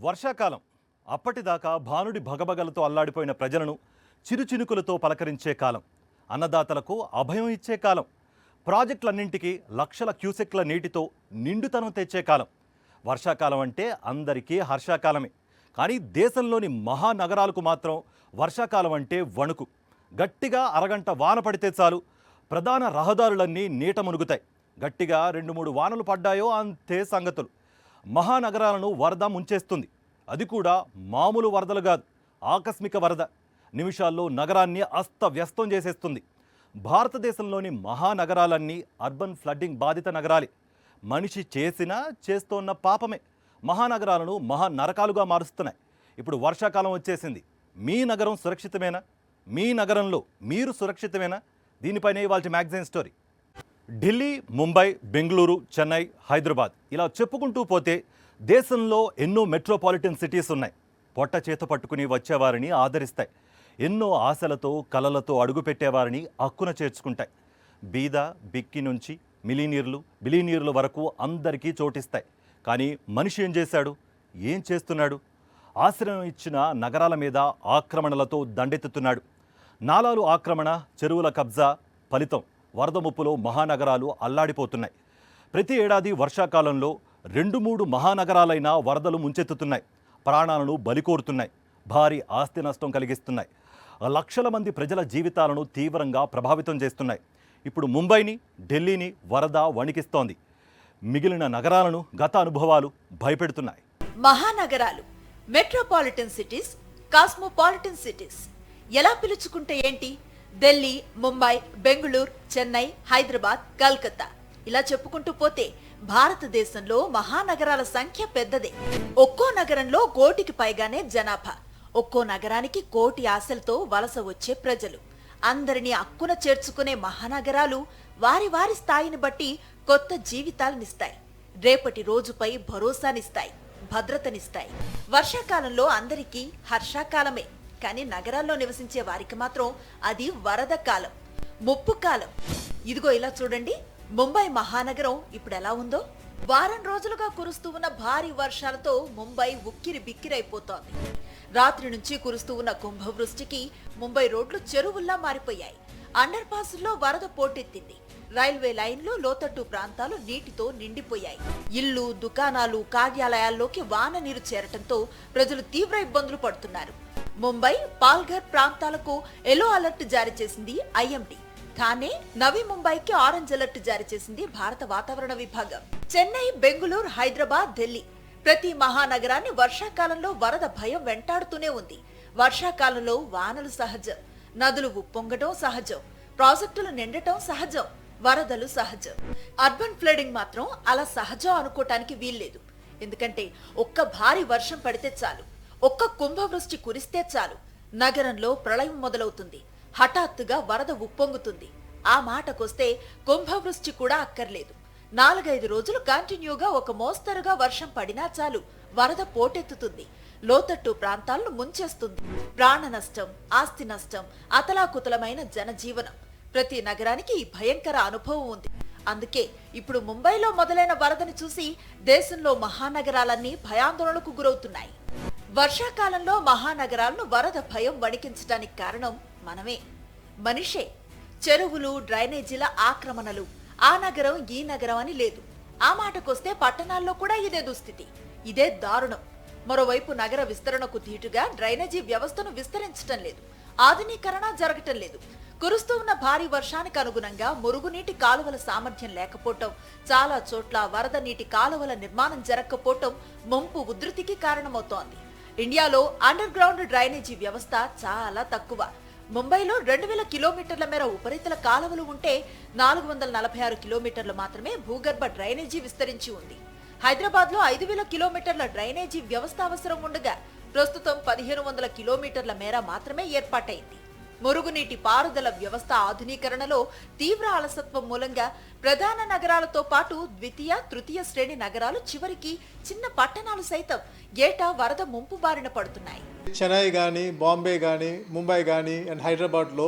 వర్షాకాలం అప్పటిదాకా భానుడి భగభగలతో అల్లాడిపోయిన ప్రజలను చిరుచినుకులతో పలకరించే కాలం, అన్నదాతలకు అభయం ఇచ్చే కాలం, ప్రాజెక్టులన్నింటికీ లక్షల క్యూసెక్ల నీటితో నిండుతనం తెచ్చే కాలం. వర్షాకాలం అంటే అందరికీ హర్షాకాలమే. కానీ దేశంలోని మహానగరాలకు మాత్రం వర్షాకాలం అంటే వణుకు. గట్టిగా అరగంట వాన పడితే చాలు ప్రధాన రహదారులన్నీ నీట మునుగుతాయి. గట్టిగా 2-3 వానలు పడ్డాయో అంతే సంగతులు. మహానగరాలను వరద ముంచేస్తుంది. అది కూడా మామూలు వరదలు కాదు, ఆకస్మిక వరద. నిమిషాల్లో నగరాన్ని అస్తవ్యస్తం చేసేస్తుంది. భారతదేశంలోని మహానగరాలన్నీ అర్బన్ ఫ్లడ్డింగ్ బాధిత నగరాలే. మనిషి చేస్తోన్న పాపమే మహానగరాలను మహానరకాలుగా మారుస్తున్నాయి. ఇప్పుడు వర్షాకాలం వచ్చేసింది. మీ నగరం సురక్షితమేనా? మీ నగరంలో మీరు సురక్షితమేనా? దీనిపైనే ఇవాల్టి మ్యాగజైన్ స్టోరీ. ఢిల్లీ, ముంబై, బెంగళూరు, చెన్నై, హైదరాబాద్ ఇలా చెప్పుకుంటూ పోతే దేశంలో ఎన్నో మెట్రోపాలిటన్ సిటీస్ ఉన్నాయి. పొట్ట చేత పట్టుకుని వచ్చేవారిని ఆదరిస్తాయి. ఎన్నో ఆశలతో కలలతో అడుగుపెట్టేవారిని హక్కున చేర్చుకుంటాయి. బీద బిక్కి నుంచి బిలీనీర్ల వరకు అందరికీ చోటిస్తాయి. కానీ మనిషి ఏం చేశాడు? ఏం చేస్తున్నాడు? ఆశ్రయం ఇచ్చిన నగరాల మీద ఆక్రమణలతో దండెత్తుతున్నాడు. నాలాలు ఆక్రమణ, చెరువుల కబ్జా ఫలితం వరద ముప్పులో మహానగరాలు అల్లాడిపోతున్నాయి. ప్రతి ఏడాది వర్షాకాలంలో 2-3 మహానగరాలైన వరదలు ముంచెత్తుతున్నాయి. ప్రాణాలను బలికోరుతున్నాయి. భారీ ఆస్తి నష్టం కలిగిస్తున్నాయి. లక్షల మంది ప్రజల జీవితాలను తీవ్రంగా ప్రభావితం చేస్తున్నాయి. ఇప్పుడు ముంబైని, ఢిల్లీని వరద వణికిస్తోంది. మిగిలిన నగరాలను గత అనుభవాలు భయపెడుతున్నాయి. మహానగరాలు, మెట్రోపాలిటన్ సిటీస్, కాస్మోపాలిటన్ సిటీస్ ఎలా పిలుచుకుంటే ఏంటి? ఢిల్లీ, ముంబై, బెంగళూరు, చెన్నై, హైదరాబాద్, కల్కత్తా ఇలా చెప్పుకుంటూ పోతే భారతదేశంలో మహానగరాల సంఖ్య పెద్దదే. ఒక్కో నగరంలో 1 కోటికి పైగానే జనాభా. ఒక్కో నగరానికి 1 కోటి ఆశలతో వలస వచ్చే ప్రజలు. అందరినీ అక్కున చేర్చుకునే మహానగరాలు వారి వారి స్థాయిని బట్టి కొత్త జీవితాలనిస్తాయి. రేపటి రోజుపై భరోసానిస్తాయి, భద్రతనిస్తాయి. వర్షాకాలంలో అందరికీ హర్షాకాలమే. కానీ నగరాల్లో నివసించే వారికి మాత్రం అది వరద కాలం, ముప్పు కాలం. ఇదిగో ఇలా చూడండి, ముంబై మహానగరం ఇప్పుడు ఎలా ఉందో. వారం రోజులుగా కురుస్తూ ఉన్న భారీ వర్షాలతో ముంబై ఉక్కిరి బిక్కిరైపోతోంది. రాత్రి నుంచి కురుస్తూ ఉన్న కుంభవృష్టికి ముంబై రోడ్లు చెరువుల్లా మారిపోయాయి. అండర్ పాసుల్లో వరద పోటెత్తింది. రైల్వే లైన్లు, లోతట్టు ప్రాంతాలు నీటితో నిండిపోయాయి. ఇళ్లు, దుకాణాలు, కార్యాలయాల్లోకి వాన నీరు చేరటంతో ప్రజలు తీవ్ర ఇబ్బందులు పడుతున్నారు. ముంబై, పాల్ఘర్ ప్రాంతాలకు ఎల్లో అలర్ట్ జారీ చేసింది ఐఎండీ. థానే, నవీ ముంబైకి ఆరెంజ్ అలర్ట్ జారీ చేసింది భారత వాతావరణ విభాగం. చెన్నై, బెంగళూరు, హైదరాబాద్, ఢిల్లీ ప్రతి మహానగరాన్ని వర్షాకాలంలో వరద భయం వెంటాడుతూనే ఉంది. వర్షాకాలంలో వానలు సహజం, నదులు ఉప్పొంగటం సహజం, ప్రాజెక్టులు నిండటం సహజం, వరదలు సహజం. అర్బన్ ఫ్లడింగ్ మాత్రం అలా సహజం అనుకోవటానికి వీల్లేదు. ఎందుకంటే ఒక్క భారీ వర్షం పడితే చాలు, ఒక్క కుంభవృష్టి కురిస్తే చాలు, నగరంలో ప్రళయం మొదలవుతుంది. హఠాత్తుగా వరద ఉప్పొంగుతుంది. ఆ మాటకొస్తే కుంభవృష్టి కూడా అక్కర్లేదు. 4-5 రోజులు కంటిన్యూగా ఒక మోస్తరుగా వర్షం పడినా చాలు, వరద పోటెత్తుతుంది. లోతట్టు ప్రాంతాలను ముంచేస్తుంది. ప్రాణ నష్టం, ఆస్తి నష్టం, అతలాకుతలమైన జనజీవనం. ప్రతి నగరానికి ఈ భయంకర అనుభవం ఉంది. అందుకే ఇప్పుడు ముంబైలో మొదలైన వరదని చూసి దేశంలో మహానగరాలన్నీ భయాందోళనకు గురవుతున్నాయి. వర్షాకాలంలో మహానగరాలను వరద భయం వణికించడానికి కారణం మనమే, మనిషే. చెరువులు, డ్రైనేజీల ఆక్రమణలు. ఆ నగరం ఈ నగరం అని లేదు. ఆ మాటకొస్తే పట్టణాల్లో కూడా ఇదే దుస్థితి, ఇదే దారుణం. మరోవైపు నగర విస్తరణకు ధీటుగా డ్రైనేజీ వ్యవస్థను విస్తరించటం లేదు, ఆధునీకరణ జరగటం లేదు. కురుస్తూ ఉన్న భారీ వర్షానికి అనుగుణంగా మురుగునీటి కాలువల సామర్థ్యం లేకపోవటం, చాలా చోట్ల వరద నీటి కాలువల నిర్మాణం జరగకపోవటం ముంపు ఉధృతికి కారణమవుతోంది. ఇండియాలో అండర్ గ్రౌండ్ డ్రైనేజీ వ్యవస్థ చాలా తక్కువ. ముంబైలో 2000 కిలోమీటర్ల మేర ఉపరితల కాలువలు ఉంటే 446 కిలోమీటర్లు మాత్రమే భూగర్భ డ్రైనేజీ విస్తరించి ఉంది. హైదరాబాద్ లో 5000 కిలోమీటర్ల డ్రైనేజీ వ్యవస్థ అవసరం ఉండగా ప్రస్తుతం 1500 కిలోమీటర్ల మేర మాత్రమే ఏర్పాటైంది. మురుగునీటి పారుదల వ్యవస్థ ఆధునీకరణలో తీవ్ర అలసత్వం మూలంగా ప్రధాన నగరాలతో పాటు ద్వితీయ, తృతీయ శ్రేణి నగరాలు, చివరికి చిన్న పట్టణాలు సైతం ఏటా వరద ముంపు బారిన పడుతున్నాయి. చెన్నై కానీ, బాంబే కానీ, ముంబై కానీ అండ్ హైదరాబాద్లో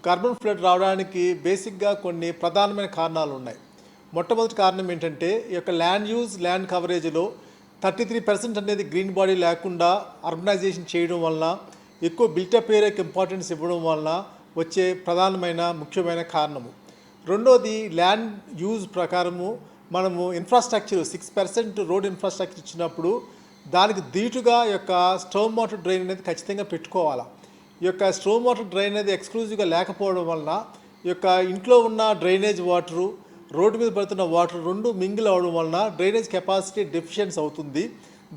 కార్బన్ ఫ్లడ్ రావడానికి బేసిక్గా కొన్ని ప్రధానమైన కారణాలు ఉన్నాయి. మొట్టమొదటి కారణం ఏంటంటే ఈ యొక్క ల్యాండ్ యూజ్, ల్యాండ్ కవరేజ్లో 33% అనేది గ్రీన్ బాడీ లేకుండా అర్బనైజేషన్ చేయడం వలన, ఎక్కువ బిల్టప్ ఏరియాకి ఇంపార్టెన్స్ ఇవ్వడం వలన వచ్చే ప్రధానమైన ముఖ్యమైన కారణము. రెండోది ల్యాండ్ యూజ్ ప్రకారము మనము ఇన్ఫ్రాస్ట్రక్చర్ 6% రోడ్ ఇన్ఫ్రాస్ట్రక్చర్ ఇచ్చినప్పుడు దానికి దీటుగా ఈ యొక్క స్టోమ్ వాటర్ డ్రైన్ అనేది ఖచ్చితంగా పెట్టుకోవాలి. ఈ యొక్క స్టోమ్ వాటర్ డ్రైన్ అనేది ఎక్స్క్లూజివ్గా లేకపోవడం వలన ఈ యొక్క ఇంట్లో ఉన్న డ్రైనేజ్ వాటరు, రోడ్డు మీద పడుతున్న వాటర్ రెండు మింగిల్ అవడం వలన డ్రైనేజ్ కెపాసిటీ డెఫిషియన్స్ అవుతుంది.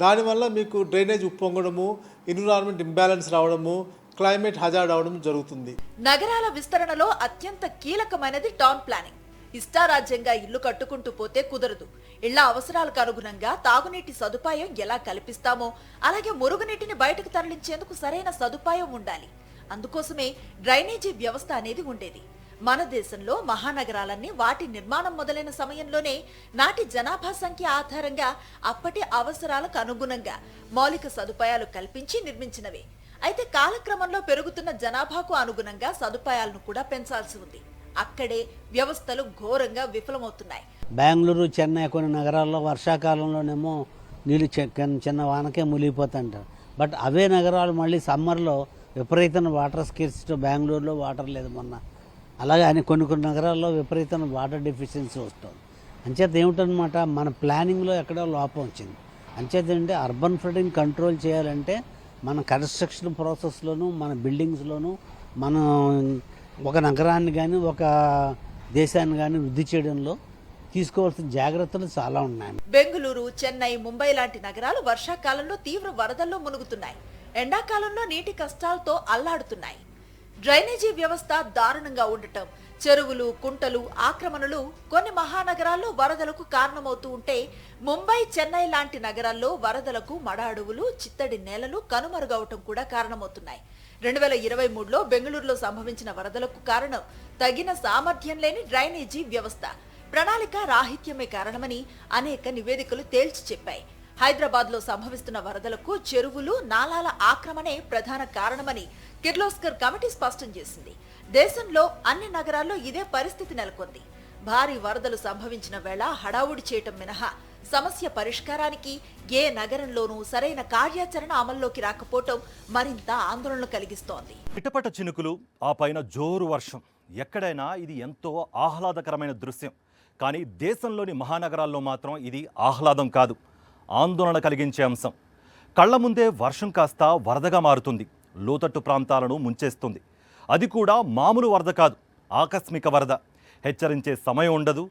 దానివల్ల మీకు డ్రైనేజ్ ఉప్పొంగడము, ఎన్విరాన్మెంట్ ఇంబ్యాలెన్స్ రావడము, క్లైమేట్ హజార్డ్ అవడం జరుగుతుంది. నగరాల విస్తరణలో అత్యంత కీలకమైనది టౌన్ ప్లానింగ్. ఇష్టారాజ్యంగా ఇల్లు కట్టుకుంటూ పోతే కుదరదు. ఇళ్ల అవసరాలకు అనుగుణంగా తాగునీటి సదుపాయం ఎలా కల్పిస్తామో అలాగే మురుగునీటిని బయటకు తరలించేందుకు సరైన సదుపాయం ఉండాలి. అందుకోసమే డ్రైనేజీ వ్యవస్థ అనేది ఉండేది. మన దేశంలో మహానగరాలన్నీ వాటి నిర్మాణం మొదలైన సమయంలోనే నాటి జనాభా సంఖ్య ఆధారంగా అప్పటి అవసరాలకు అనుగుణంగా మౌలిక సదుపాయాలు కల్పించి నిర్మించినవే. అయితే కాలక్రమంలో పెరుగుతున్న జనాభాకు అనుగుణంగా సదుపాయాలను కూడా పెంచాల్సి ఉంది. అక్కడే వ్యవస్థలు ఘోరంగా విఫలమవుతున్నాయి. బెంగళూరు, చెన్నై కొన్ని నగరాల్లో వర్షాకాలంలోనేమో నీళ్ళు చిన్న వానకే మునిగిపోతుంటారు. బట్ అవే నగరాలు మళ్ళీ సమ్మర్లో విపరీతమైన వాటర్ స్కేర్సిటీ. బెంగళూరులో వాటర్ లేదు మొన్న. అలాగే అని కొన్ని నగరాల్లో విపరీతమైన వాటర్ డెఫిషియన్సీ వస్తుంది. అంచేత ఏమిటనమాట, మన ప్లానింగ్లో ఎక్కడో లోపం వచ్చింది. అంచేత ఏంటంటే అర్బన్ ఫ్లడ్డింగ్ కంట్రోల్ చేయాలంటే మన కన్స్ట్రక్షన్ ప్రాసెస్లోనూ, మన బిల్డింగ్స్లోనూ, మనం ఒక నగరాన్ని కానీ ఒక దేశాన్ని కానీ వృద్ధి చేయడంలో తీసుకోవాల్సిన జాగ్రత్తలు చాలా ఉన్నాయి. బెంగళూరు, చెన్నై, ముంబై లాంటి నగరాలు వర్షాకాలంలో తీవ్ర వరదల్లో మునుగుతున్నాయి. ఎండాకాలంలో నీటి కష్టాలతో అల్లాడుతున్నాయి. డ్రైనేజీ వ్యవస్థ దారుణంగా ఉండటం, చెరువులు, కుంటలు, ఆక్రమణలు కొన్ని మహానగరాల్లో వరదలకు కారణమవుతూ ఉంటే ముంబై, చెన్నై లాంటి నగరాల్లో వరదలకు మడ అడవులు, చిత్తడి నేలలు కనుమరుగవటం కూడా కారణమవుతున్నాయి. 2023లో బెంగళూరులో సంభవించిన వరదలకు కారణం తగిన సామర్థ్యం లేని డ్రైనేజీ వ్యవస్థ, ప్రణాళిక రాహిత్యమే కారణమని అనేక నివేదికలు తేల్చి చెప్పాయి. హైదరాబాద్లో సంభవిస్తున్న వరదలకు చెరువులు, నాలాల ఆక్రమణే ప్రధాన కారణమని కిర్లోస్కర్ కమిటీ స్పష్టం చేసింది. దేశంలో అన్ని నగరాల్లో ఇదే పరిస్థితి నెలకొంది. భారీ వరదలు సంభవించిన వేళ హడావుడి చేయటం మినహా సమస్య పరిష్కారానికి ఏ నగరంలోనూ సరైన కార్యాచరణ అమల్లోకి రాకపోవటం మరింత ఆందోళన కలిగిస్తోంది. పిటపట చినుకులు, ఆ పైన జోరు వర్షం. ఎక్కడైనా ఇది ఎంతో ఆహ్లాదకరమైన దృశ్యం. కానీ దేశంలోని మహానగరాల్లో మాత్రం ఇది ఆహ్లాదం కాదు, ఆందోళన కలిగించే అంశం. కళ్ల ముందే వర్షం కాస్త వరదగా మారుతుంది, లోతట్టు ప్రాంతాలను ముంచేస్తుంది. అది కూడా మామూలు వరద కాదు, ఆకస్మిక వరద. హెచ్చరించే సమయం ఉండదు,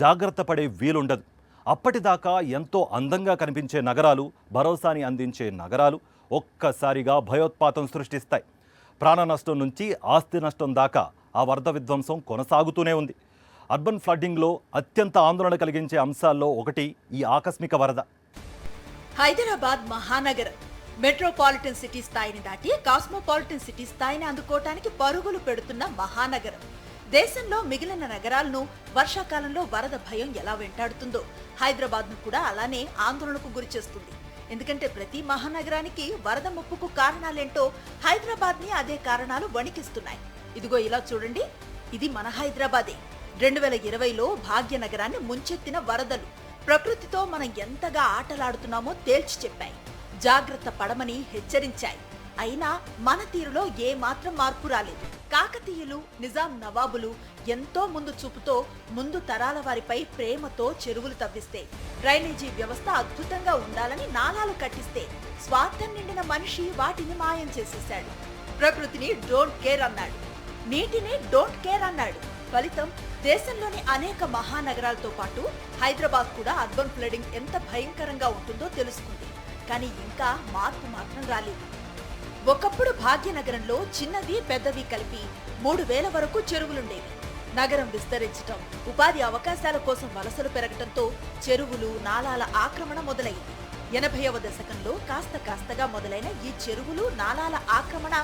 జాగ్రత్త పడే వీలుండదు. అప్పటిదాకా ఎంతో అందంగా కనిపించే నగరాలు, భరోసాని అందించే నగరాలు ఒక్కసారిగా భయోత్పాతం సృష్టిస్తాయి. ప్రాణ నష్టం నుంచి ఆస్తి నష్టం దాకా ఆ వరద విధ్వంసం కొనసాగుతూనే ఉంది. అర్బన్ ఫ్లడ్డింగ్లో అత్యంత ఆందోళన కలిగించే అంశాల్లో ఒకటి ఈ ఆకస్మిక వరద. హైదరాబాద్ మహానగరం మెట్రోపాలిటన్ సిటీ స్థాయిని దాటి కాస్మోపాలిటన్ సిటీ స్థాయిని అందుకోవటానికి పరుగులు పెడుతున్న మహానగరం. దేశంలో మిగిలిన నగరాలను వర్షాకాలంలో వరద భయం ఎలా వెంటాడుతుందో హైదరాబాద్ ను కూడా అలానే ఆందోళనకు గురిచేస్తుంది. ఎందుకంటే ప్రతి మహానగరానికి వరద ముప్పుకు కారణాలేంటో హైదరాబాద్ ని అదే కారణాలు వణికిస్తున్నాయి. ఇదిగో ఇలా చూడండి, ఇది మన హైదరాబాదే. 2020లో భాగ్యనగరాన్ని ముంచెత్తిన వరదలు ప్రకృతితో మనం ఎంతగా ఆటలాడుతున్నామో తేల్చి చెప్పాయి. జాగ్రత్త పడమని హెచ్చరించాయి. అయినా మన తీరులో ఏ మాత్రం మార్పు రాలేదు. కాకతీయులు, నిజాం నవాబులు ఎంతో ముందు చూపుతో ముందు తరాల వారిపై ప్రేమతో చెరువులు తవ్విస్తే, డ్రైనేజీ వ్యవస్థ అద్భుతంగా ఉండాలని నాలాలు కట్టిస్తే, స్వార్థం నిండిన మనిషి వాటిని మాయం చేసేశాడు. ప్రకృతిని డోంట్ కేర్ అన్నాడు, నీటిని డోంట్ కేర్ అన్నాడు. ఫలితం దేశంలోని అనేక మహానగరాలతో పాటు హైదరాబాద్ కూడా అర్బన్ ఫ్లడింగ్ ఎంత భయంకరంగా ఉంటుందో తెలుసుకుంది. కానీ ఇంకా మార్పు మాత్రం రాలేదు. ఒకప్పుడు భాగ్యనగరంలో చిన్నవి పెద్దవి కలిపి 3000 వరకు చెరువులుండేవి. నగరం విస్తరించటం, ఉపాధి అవకాశాల కోసం వలసలు పెరగటంతో చెరువులు, నాలాల ఆక్రమణ మొదలైంది. 80వ దశకంలో కాస్తగా మొదలైన ఈ చెరువులు, నాలాల ఆక్రమణ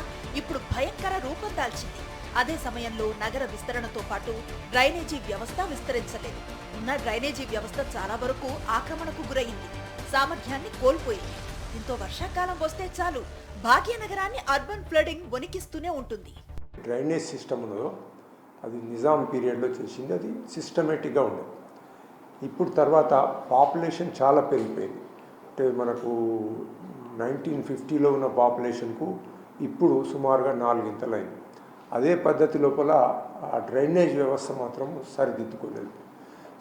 ఇప్పుడు భయంకర రూపం దాల్చింది. అదే సమయంలో నగర విస్తరణతో పాటు డ్రైనేజీ వ్యవస్థ విస్తరించలేదు. ఉన్న డ్రైనేజీ వ్యవస్థ చాలా వరకు ఆక్రమణకు గురైంది, సామర్థ్యాన్ని కోల్పోయింది. దీంతో వర్షాకాలం వస్తే చాలు భాగ్యనగరాన్ని అర్బన్ ఫ్లడింగ్ వణికిస్తూనే ఉంటుంది. డ్రైనేజ్ సిస్టమ్లో అది నిజాం పీరియడ్లో చేసింది, అది సిస్టమేటిక్గా ఉండేది. ఇప్పుడు తర్వాత పాపులేషన్ చాలా పెరిగిపోయింది. అంటే మనకు 1950లో ఉన్న పాపులేషన్కు ఇప్పుడు సుమారుగా 4 ఇంతలైంది. అదే పద్ధతి లోపల ఆ డ్రైనేజ్ వ్యవస్థ మాత్రం సరిదిద్దుకోలేదు.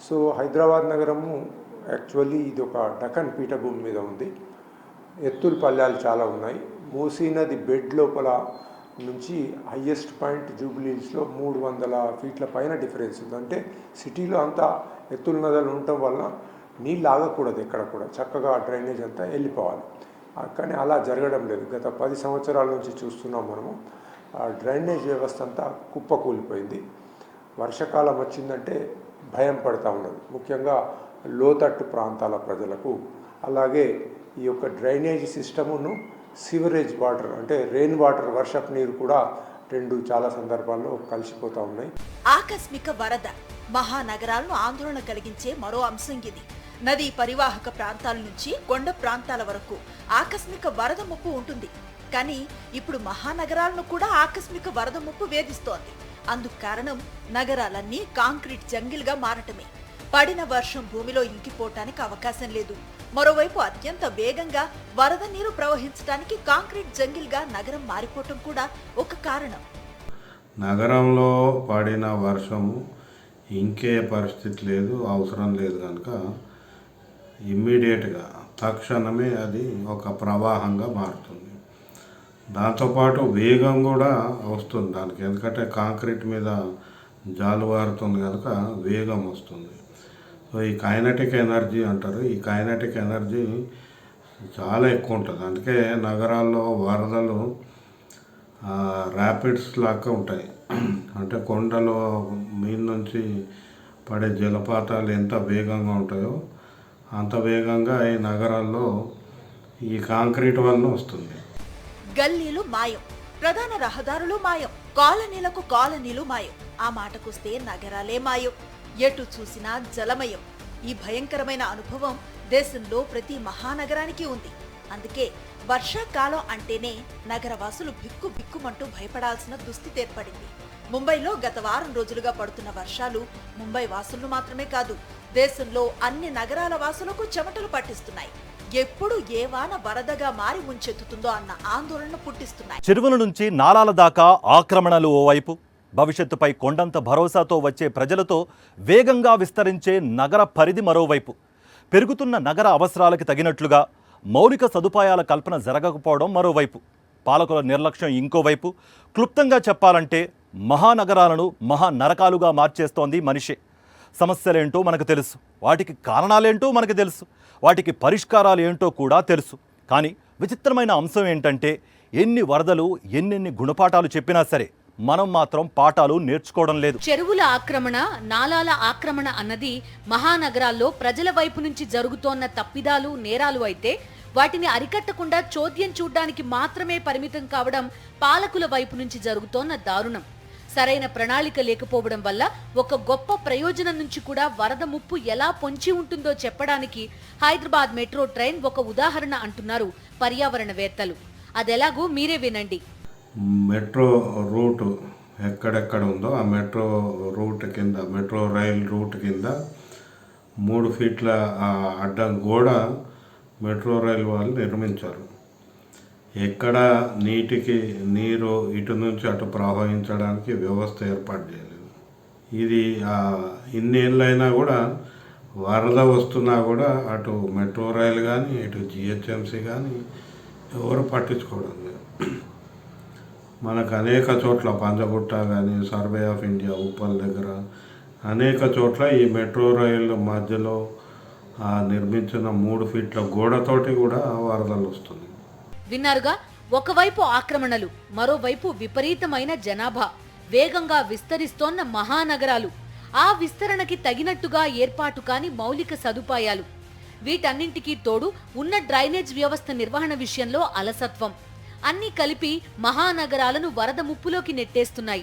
సో హైదరాబాద్ నగరము యాక్చువల్లీ ఇది ఒక డక్కన్ పీఠభూమి మీద ఉంది. ఎత్తుల పల్లాలు చాలా ఉన్నాయి. మూసీ నది బెడ్ లోపల నుంచి హయ్యెస్ట్ పాయింట్ జూబ్లీహిల్స్లో 300 ఫీట్ల పైన డిఫరెన్స్ ఉంది. అంటే సిటీలో అంతా ఎత్తుల నదులు ఉండటం వల్ల నీళ్ళు ఆగకూడదు, ఎక్కడ కూడా చక్కగా డ్రైనేజ్ అంతా వెళ్ళిపోవాలి. కానీ అలా జరగడం లేదు. గత 10 సంవత్సరాల నుంచి చూస్తున్నాం మనము. ఆ డ్రైనేజ్ వ్యవస్థ అంతా కుప్పకూలిపోయింది. వర్షాకాలం వచ్చిందంటే భయం పడతా ఉన్నది, ముఖ్యంగా లోతట్టు ప్రాంతాల ప్రజలకు. అలాగే ఈ యొక్క డ్రైనేజ్ సిస్టమును సివరేజ్ వాటర్ అంటే రెయిన్ వాటర్, వర్షపు నీరు కూడా రెండు చాలా సందర్భాల్లో కలిసిపోతూ ఉన్నాయి. ఆకస్మిక వరద మహానగరాలను ఆందోళన కలిగించే మరో అంశం ఇది. నదీ పరివాహక ప్రాంతాల నుంచి కొండ ప్రాంతాల వరకు ఆకస్మిక వరద ముప్పు ఉంటుంది. కానీ ఇప్పుడు మహానగరాలను కూడా ఆకస్మిక వరద ముప్పు వేధిస్తోంది. అందుకు కారణం నగరాలన్నీ కాంక్రీట్ జంగిల్గా మారటమే. పడిన వర్షం భూమిలో ఇంకిపోవటానికి అవకాశం లేదు. మరోవైపు అత్యంత వేగంగా వరద నీరు ప్రవహించడానికి కాంక్రీట్ జంగిల్గా నగరం మారిపోవటం కూడా ఒక కారణం. నగరంలో పడిన వర్షము ఇంకే పరిస్థితి లేదు, అవసరం లేదు కనుక ఇమ్మీడియట్గా తక్షణమే అది ఒక ప్రవాహంగా మారుతుంది. దాంతోపాటు వేగం కూడా వస్తుంది దానికి, ఎందుకంటే కాంక్రీట్ మీద జాలువారుతుంది కనుక వేగం వస్తుంది. సో ఈ కైనటిక్ ఎనర్జీ అంటారు, ఈ కైనటిక్ ఎనర్జీ చాలా ఎక్కువ ఉంటుంది. అందుకే నగరాల్లో వరదలు ర్యాపిడ్స్ లాగా ఉంటాయి. అంటే కొండలో మీద నుంచి పడే జలపాతాలు ఎంత వేగంగా ఉంటాయో అంత వేగంగా ఈ నగరాల్లో ఈ కాంక్రీట్ వలన వస్తుంది. గల్లీలు మాయం, ప్రధాన రహదారులు మాయం, కాలనీలకు కాలనీలు మాయం. ఆ మాటకొస్తే నగరాలే మాయం. ఎటు చూసినా జలమయం. ఈ భయంకరమైన అనుభవం దేశంలో ప్రతి మహానగరానికి ఉంది. అందుకే వర్షాకాలం అంటేనే నగరవాసులు బిక్కు బిక్కుమంటూ భయపడాల్సిన దుస్థితి ఏర్పడింది. ముంబైలో గత వారం రోజులుగా పడుతున్న వర్షాలు ముంబై వాసులను మాత్రమే కాదు, దేశంలో అన్ని నగరాల వాసులకు చెమటలు పట్టిస్తున్నాయి. ఎప్పుడు ఏ వాన వరదగా మారి ముంచెత్తుతుందో అన్న ఆందోళన పుట్టిస్తున్నాయి. చెరువుల నుంచి నాలాల దాకా ఆక్రమణలు ఓవైపు, భవిష్యత్తుపై కొండంత భరోసాతో వచ్చే ప్రజలతో వేగంగా విస్తరించే నగర పరిధి మరోవైపు, పెరుగుతున్న నగర అవసరాలకు తగినట్లుగా మౌలిక సదుపాయాల కల్పన జరగకపోవడం మరోవైపు, పాలకుల నిర్లక్ష్యం ఇంకోవైపు. క్లుప్తంగా చెప్పాలంటే మహానగరాలను మహానరకాలుగా మార్చేస్తోంది మనిషే. సమస్యలేంటో మనకు తెలుసు, వాటికి కారణాలేంటో మనకు తెలుసు, వాటికి పరిష్కారాలు ఏంటో కూడా తెలుసు. కానీ విచిత్రమైన అంశం ఏంటంటే ఎన్ని వరదలు ఎన్నెన్ని గుణపాఠాలు చెప్పినా సరే మనం మాత్రం పాఠాలు నేర్చుకోవడం లేదు. చెరువుల ఆక్రమణ, నాలాల ఆక్రమణ అన్నది మహానగరాల్లో ప్రజల వైపు నుంచి జరుగుతోన్న తప్పిదాలు, నేరాలు అయితే వాటిని అరికట్టకుండా చోద్యం చూడ్డానికి మాత్రమే పరిమితం కావడం పాలకుల వైపు నుంచి జరుగుతోన్న దారుణం. సరైన ప్రణాళిక లేకపోవడం వల్ల ఒక గొప్ప ప్రయోజనం నుంచి కూడా వరద ముప్పు ఎలా పొంచి ఉంటుందో చెప్పడానికి హైదరాబాద్ మెట్రో ట్రైన్ ఒక ఉదాహరణ అంటున్నారు పర్యావరణవేత్తలు. అదెలాగో మీరే వినండి. మెట్రో రూట్ ఎక్కడెక్కడ ఉందో ఆ మెట్రో రూట్ కింద, మెట్రో రైల్ రూట్ కింద 3 ఫీట్ల అడ్డం గోడ మెట్రో రైల్ వాళ్ళు నిర్మించారు. ఎక్కడ నీరు ఇటు నుంచి అటు ప్రవహించడానికి వ్యవస్థ ఏర్పాటు చేయలేదు. ఇది ఇన్నేళ్ళైనా కూడా వరద వస్తున్నా కూడా అటు మెట్రో రైలు కానీ ఇటు జిహెచ్ఎంసీ కానీ ఎవరు పట్టించుకోవడం లేదు. మనకు అనేక చోట్ల పంజగుట్ట కానీ, సర్వే ఆఫ్ ఇండియా ఉప్పల్ దగ్గర అనేక చోట్ల ఈ మెట్రో రైలు మధ్యలో నిర్మించిన 3 ఫీట్ల గోడతోటి కూడా వరదలు వస్తుంది. విన్నారుగా, ఒకవైపు ఆక్రమణలు, మరోవైపు విపరీతమైన జనాభా, వేగంగా విస్తరిస్తోన్న మహానగరాలు, ఆ విస్తరణకి తగినట్టుగా ఏర్పాటు కాని మౌలిక సదుపాయాలు, వీటన్నింటికీ తోడు ఉన్న డ్రైనేజ్ వ్యవస్థ నిర్వహణ విషయంలో అలసత్వం అన్నీ కలిపి మహానగరాలను వరద ముప్పులోకి నెట్టేస్తున్నాయి.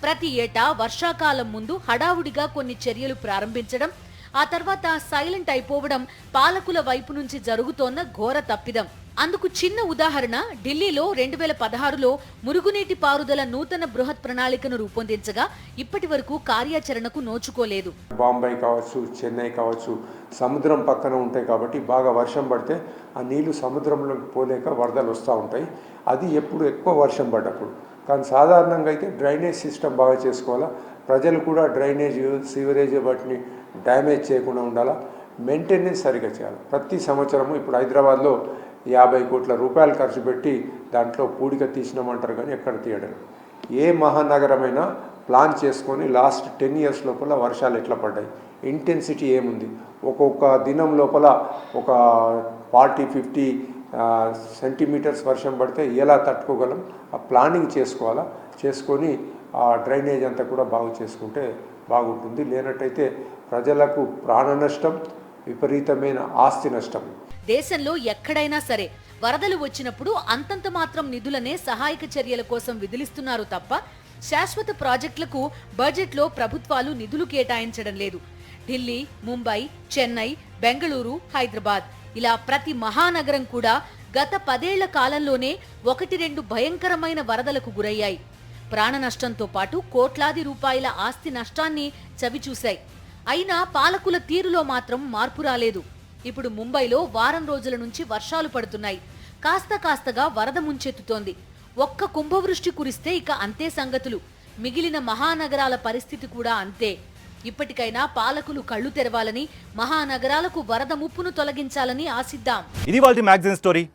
ప్రతి ఏటా వర్షాకాలం ముందు హడావుడిగా కొన్ని చర్యలు ప్రారంభించడం, ఆ తర్వాత సైలెంట్ అయిపోవడం పాలకుల వైపు నుంచి జరుగుతోన్న ఘోర తప్పిదం. అందుకు చిన్న ఉదాహరణ ఢిల్లీలో 2016లో మురుగునీటి పారుదల నూతన బృహత్ ప్రణాళికను రూపొందించగా ఇప్పటి వరకు కార్యాచరణకు నోచుకోలేదు. బాంబే కావచ్చు, చెన్నై కావచ్చు, సముద్రం పక్కన ఉంటాయి కాబట్టి బాగా వర్షం పడితే ఆ నీళ్లు సముద్రంలోకి పోలేక వరదలు వస్తూ ఉంటాయి. అది ఎప్పుడు ఎక్కువ వర్షం పడ్డప్పుడు. కానీ సాధారణంగా అయితే డ్రైనేజ్ సిస్టమ్ బాగా చేసుకోవాలా, ప్రజలు కూడా డ్రైనేజ్, సీవరేజ్ వాటిని డ్యామేజ్ చేయకుండా ఉండాలా, మెయింటెనెన్స్ సరిగా చేయాలి. ప్రతి సంవత్సరము ఇప్పుడు హైదరాబాద్లో 50 కోట్ల రూపాయలు ఖర్చు పెట్టి దాంట్లో పూడిక తీసినామంటారు కానీ ఎక్కడ తీయడం. ఏ మహానగరమైనా ప్లాన్ చేసుకొని లాస్ట్ 10 years లోపల వర్షాలు ఎట్లా పడ్డాయి, ఇంటెన్సిటీ ఏముంది, ఒక్కొక్క దినం లోపల ఒక 40-50 సెంటీమీటర్స్ వర్షం పడితే ఎలా తట్టుకోగలం, ఆ ప్లానింగ్ చేసుకోవాలా. చేసుకొని ఆ డ్రైనేజ్ అంతా కూడా బాగు చేసుకుంటే బాగుంటుంది. లేనట్టయితే ప్రజలకు ప్రాణ నష్టం, విపరీతమైన ఆస్తి నష్టం. దేశంలో ఎక్కడైనా సరే వరదలు వచ్చినప్పుడు అంతంత మాత్రం నిధులనే సహాయక చర్యల కోసం విదిలిస్తున్నారు తప్ప శాశ్వత ప్రాజెక్టులకు బడ్జెట్లో ప్రభుత్వాలు నిధులు కేటాయించడం లేదు. ఢిల్లీ, ముంబై, చెన్నై, బెంగళూరు, హైదరాబాద్ ఇలా ప్రతి మహానగరం కూడా గత 10 ఏళ్ల కాలంలోనే 1-2 భయంకరమైన వరదలకు గురయ్యాయి. ప్రాణ నష్టంతో పాటు కోట్లాది రూపాయల ఆస్తి నష్టాన్ని చవిచూశాయి. అయినా పాలకుల తీరులో మాత్రం మార్పు రాలేదు. ఇప్పుడు ముంబైలో వారం రోజుల నుంచి వర్షాలు పడుతున్నాయి. కాస్తగా వరద ముంచెత్తుతోంది. ఒక్క కుంభవృష్టి కురిస్తే ఇక అంతే సంగతులు. మిగిలిన మహానగరాల పరిస్థితి కూడా అంతే. ఇప్పటికైనా పాలకులు కళ్ళు తెరవాలని, మహానగరాలకు వరద ముప్పును తొలగించాలని ఆశిద్దాం. ఇది వాళ్ళ మ్యాగజైన్ స్టోరీ.